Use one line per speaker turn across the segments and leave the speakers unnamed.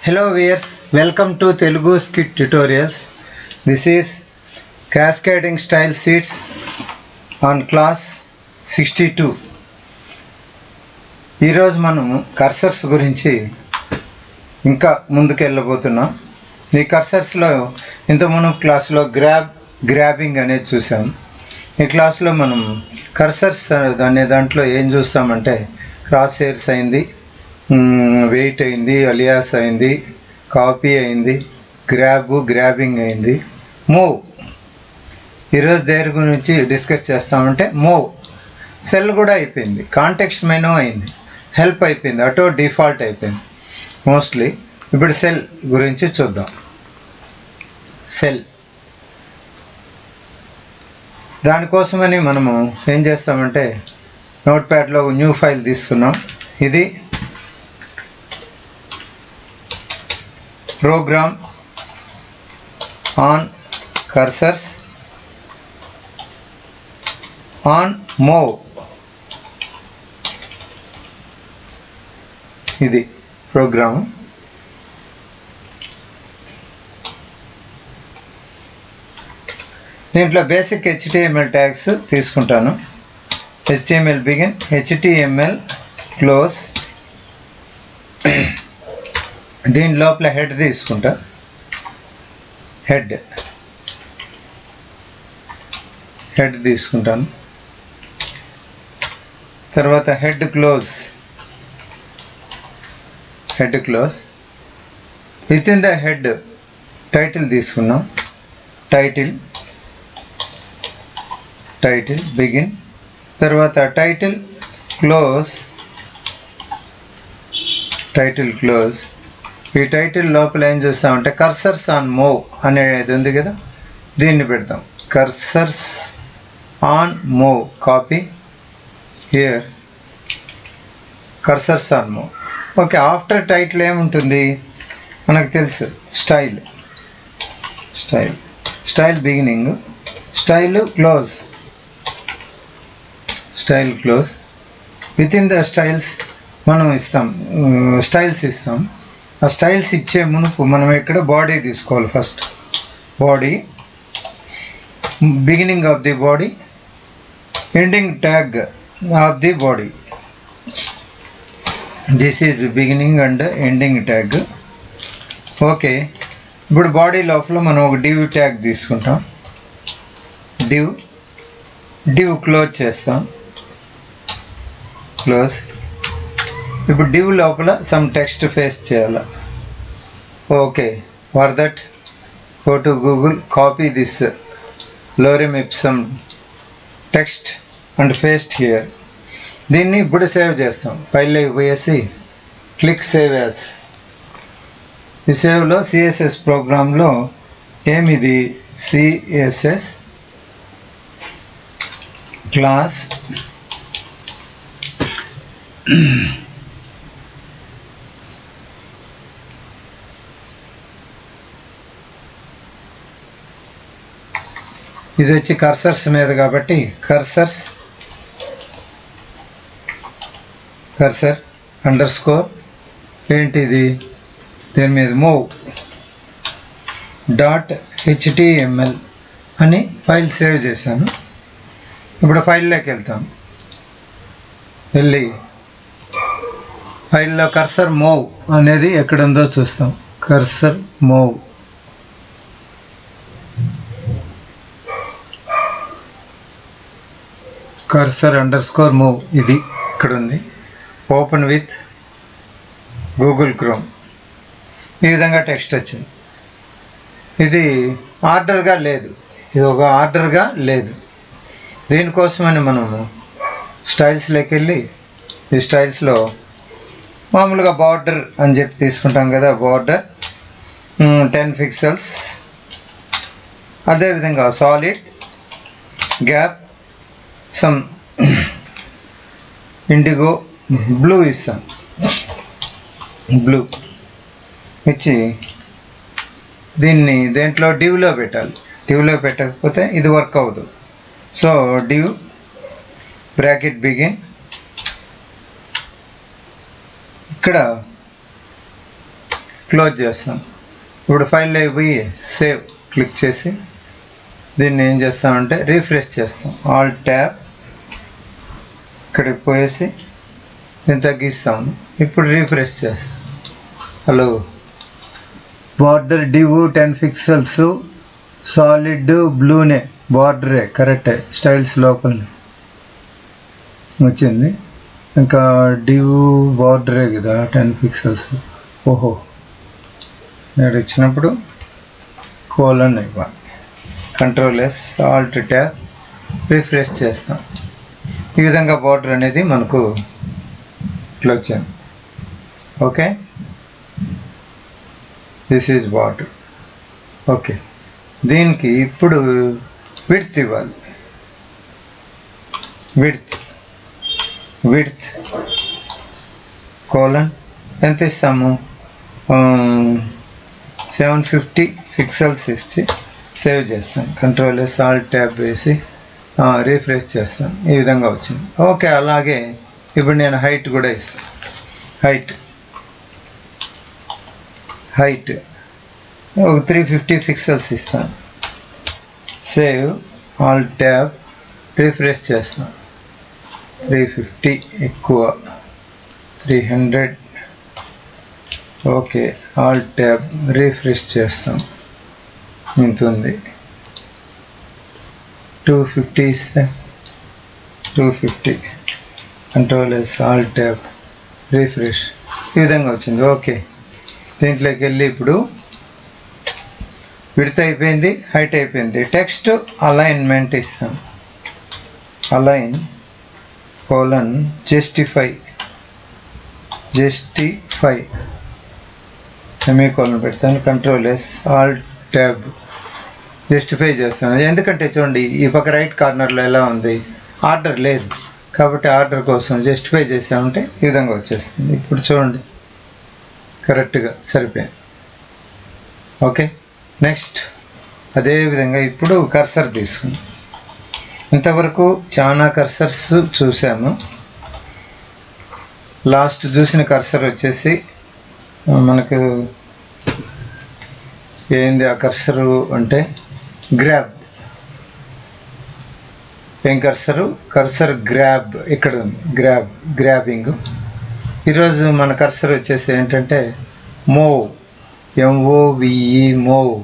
Hello viewers, welcome to Telugu Scit tutorials. This is cascading style sheets on class 62. ఈరోజు మనము cursors గురించి ఇంకా ముందుకు వెళ్ళబోతున్నాం. ఈ కర్సర్స్లో ఇంత మనం క్లాస్లో గ్రాబింగ్ అనేది చూసాం. ఈ క్లాస్లో మనం కర్సర్స్ అనే దాంట్లో ఏం చూస్తామంటే క్రాస్ హెయిర్స్ అయింది, వెయిట్ అయింది, అలియాస్ అయింది, కాపీ అయింది, గ్రాబింగ్ అయింది, మూవ్. ఈరోజు దేని గురించి డిస్కస్ చేస్తామంటే మూవ్. సెల్ కూడా అయిపోయింది, కాంటెక్స్ట్ మెనూ అయింది, హెల్ప్ అయిపోయింది, ఆటో డిఫాల్ట్ అయిపోయింది మోస్ట్లీ. ఇప్పుడు సెల్ గురించి చూద్దాం. సెల్ దానికోసమని మనము ఏం చేస్తామంటే నోట్ ప్యాడ్లో న్యూ ఫైల్ తీసుకున్నాం. ఇది program on cursors on move. ఇది ప్రోగ్రామ్. దీంట్లో బేసిక్ HTML ట్యాగ్స్ తీసుకుంటాను. HTML begin, HTML close. దీని లోపల హెడ్ తీసుకుంటా, హెడ్ తీసుకుంటాను. తర్వాత head close. Within the head title తీసుకున్నాం. టైటిల్ బిగిన్, తర్వాత టైటిల్ క్లోజ్. ఈ టైటిల్ లోపల ఏం చేస్తామంటే కర్సర్స్ ఆన్ మూవ్ అనేది ఉంది కదా, దీన్ని పెడతాం. Cursors on move, copy here, cursors on move. Okay, after title ఏముంటుంది మనకు తెలుసు, style beginning, style close. Within the styles మనం స్టైల్స్ ఇస్తాం. ఆ స్టైల్స్ ఇచ్చే మునుపు మనం ఇక్కడ బాడీ తీసుకోవాలి. First body, beginning of the body, ending tag of the body. This is beginning and ending tag. Okay, ఇప్పుడు బాడీ లోపల మనం ఒక డివ్ ట్యాగ్ తీసుకుంటాం. డివ్ క్లోజ్ చేస్తాం. ఇప్పుడు డివ్ లోపల సమ్ టెక్స్ట్ పేస్ట్ చేయాలి. Okay, for that go to Google, copy this lorem ipsum text and paste here. దీన్ని ఇప్పుడు సేవ్ చేస్తాం. ఫైల్లోకి పోయేసి క్లిక్ సేవ్ యాస్. ఈ సేవ్లో CSS ప్రోగ్రాంలో ఏమిది, CSS క్లాస్ ఇది వచ్చి కర్సర్స్ మీద కాబట్టి కర్సర్ అండర్స్కోర్ ఏంటిది, దీని మీద మూవ్ .html అని ఫైల్ సేవ్ చేశాను. ఇప్పుడు ఫైల్లోకి వెళ్తాం. వెళ్ళి ఫైల్లో కర్సర్ మూవ్ అనేది ఎక్కడుందో చూస్తాం. Cursor move, cursor underscore move, ఇది ఇక్కడ ఉంది. Open with Google chrome. ఈ విధంగా టెక్స్ట్ వచ్చింది. ఇది ఆర్డర్గా లేదు, దీనికోసమని మనము స్టైల్స్లోకి వెళ్ళి ఈ స్టైల్స్లో మామూలుగా బార్డర్ అని చెప్పి తీసుకుంటాం కదా, బార్డర్ 10 pixels. అదేవిధంగా solid, gap, some IndiGo blue ఇస్తాం. బ్లూ ఇచ్చి దీన్ని దేంట్లో డివ్లో పెట్టాలి. డివ్లో పెట్టకపోతే ఇది వర్క్ అవ్వదు. సో డివ్ బ్రాకెట్ బిగిన్, ఇక్కడ క్లోజ్ చేస్తాం. ఇప్పుడు ఫైల్లో పోయి సేవ్ క్లిక్ చేసి దీన్ని ఏం చేస్తామంటే రీఫ్రెష్ చేస్తాం. ఆల్ ట్యాబ్ ఇక్కడికి పోయేసి దీన్ని తగ్గిస్తాము. ఇప్పుడు రీఫ్రెష్ చేస్తాం. Hello, border div 10 pixels, solid బ్లూనే, బార్డరే కరెక్టే, స్టైల్స్ లోపలనే వచ్చింది. ఇంకా డివ్ బార్డరే కదా 10 పిక్సెల్స్. ఓహో, నేను ఇచ్చినప్పుడు కోలన్ ఇవ్వాలి. కంట్రోల్-S, ఆల్ట్ ట్యాబ్, రిఫ్రెష్ చేస్తాం. ఈ విధంగా బార్డర్ అనేది మనకు ఇట్లా వచ్చింది. Okay, this is border. Okay, దీనికి ఇప్పుడు విడ్త్ ఇవ్వాలి. విడ్త్ కోలన్ ఎంత ఇస్తాము? 750 పిక్సెల్స్ ఇచ్చి సేవ్ చేస్తాం. కంట్రోల్-S, ఆల్ట్ ట్యాబ్ వేసి రీఫ్రెష్ చేస్తాం. ఈ విధంగా వచ్చింది. ఓకే, అలాగే ఇప్పుడు నేను హైట్ కూడా ఇస్తాను. హైట్ ఒక 350 పిక్సెల్స్ ఇస్తాను. సేవ్, ఆల్ట్ ట్యాబ్, రీఫ్రెష్ చేస్తాం. 350 ఎక్కువ, 300. ఓకే, ఆల్ట్ ట్యాబ్, రీఫ్రెష్ చేస్తాం. ఇంత ఉంది. 250 ఇస్తే 250. కంట్రోల్-S, ఆల్ట్ ట్యాబ్, రీఫ్రెష్. ఈ విధంగా వచ్చింది. ఓకే, దీంట్లోకి వెళ్ళి ఇప్పుడు విడ్త్ అయిపోయింది, హైట్ అయిపోయింది. టెక్స్ట్ అలైన్మెంట్ ఇస్తాం. అలైన్ కోలన్ జస్టిఫై సెమీకోలన్ పెడతాను. కంట్రోల్-S, ఆల్ట్ ట్యాబ్, జస్టిఫై చేస్తాను. ఎందుకంటే చూడండి, ఈ పక్క రైట్ కార్నర్లో ఎలా ఉంది, ఆర్డర్ లేదు కాబట్టి ఆర్డర్ కోసం జస్టిఫై చేసామంటే ఈ విధంగా వచ్చేస్తుంది. ఇప్పుడు చూడండి, కరెక్ట్గా సరిపోయింది. ఓకే, నెక్స్ట్ అదేవిధంగా ఇప్పుడు కర్సర్ తీసుకుందాం. ఇంతవరకు చాలా కర్సర్స్ చూసాము. లాస్ట్ చూసిన కర్సర్ వచ్చేసి మనకు ఏంది ఆ కర్సరు అంటే గ్రాబ్. ఏం కర్సర్ గ్రాబ్ ఇక్కడ ఉంది. గ్రాబింగ్. ఈరోజు మన కర్సర్ వచ్చేసి ఏంటంటే మూవ్, MOVE, మూవ్.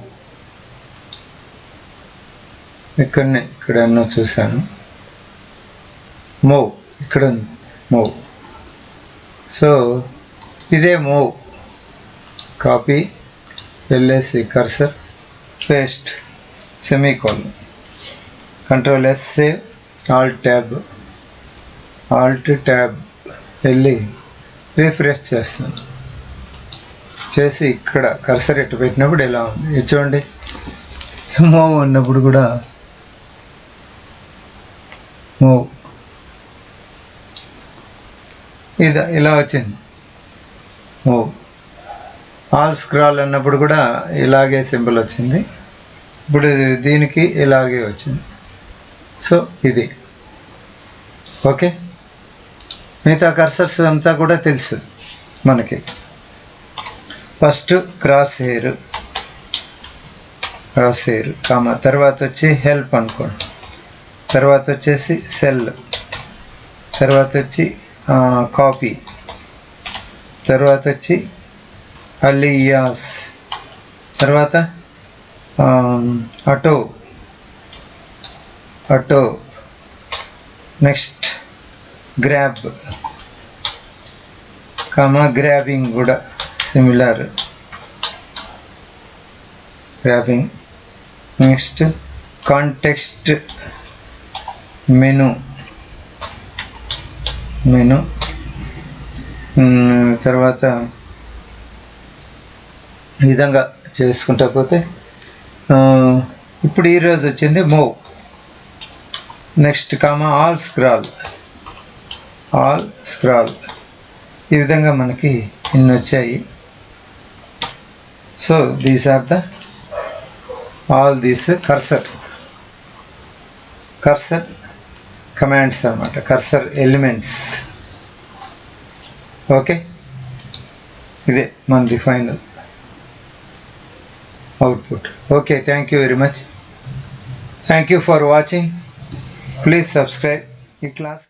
ఇక్కడన్నో చూశాను. మూవ్ ఇక్కడ ఉంది, మూవ్. సో ఇదే move. Copy, LSC cursor, paste, semicolon. Control S, save, alt tab వెళ్ళి రీఫ్రెష్ చేస్తాను. చేసి ఇక్కడ కర్సర్ ఎట్టు పెట్టినప్పుడు ఎలా ఉంది ఇది చూడండి. మూవ్ ఉన్నప్పుడు కూడా మూవ్ ఇలా వచ్చింది. మూవ్. ఆల్ స్క్రాల్ అన్నప్పుడు కూడా ఇలాగే సింబల్ వచ్చింది. ఇప్పుడు దీనికి ఇలాగే వచ్చింది. సో ఇది ఓకే. మిగతా కర్సర్స్ అంతా కూడా తెలుసు మనకి. ఫస్ట్ క్రాస్ హెయిర్ కామా, తర్వాత వచ్చి హెల్ప్ అనుకోండి, తర్వాత వచ్చేసి సెల్, తర్వాత వచ్చి కాపీ, తర్వాత వచ్చి అలియాస్, తర్వాత auto, next grab comma, grabbing కూడా similar, grabbing. Next context menu, తర్వాత ఈ విధంగా చేసుకుంటా పోతే ఇప్పుడు ఈరోజు వచ్చింది move. Next comma, all scroll. ఈ విధంగా మనకి ఇన్ని వచ్చాయి. So these are the all these cursor commands అన్నమాట, కర్సర్ ఎలిమెంట్స్. ఓకే, ఇదే మనది final. output. Okay, thank you very much. Thank you for watching. Please subscribe. ఈ క్లాస్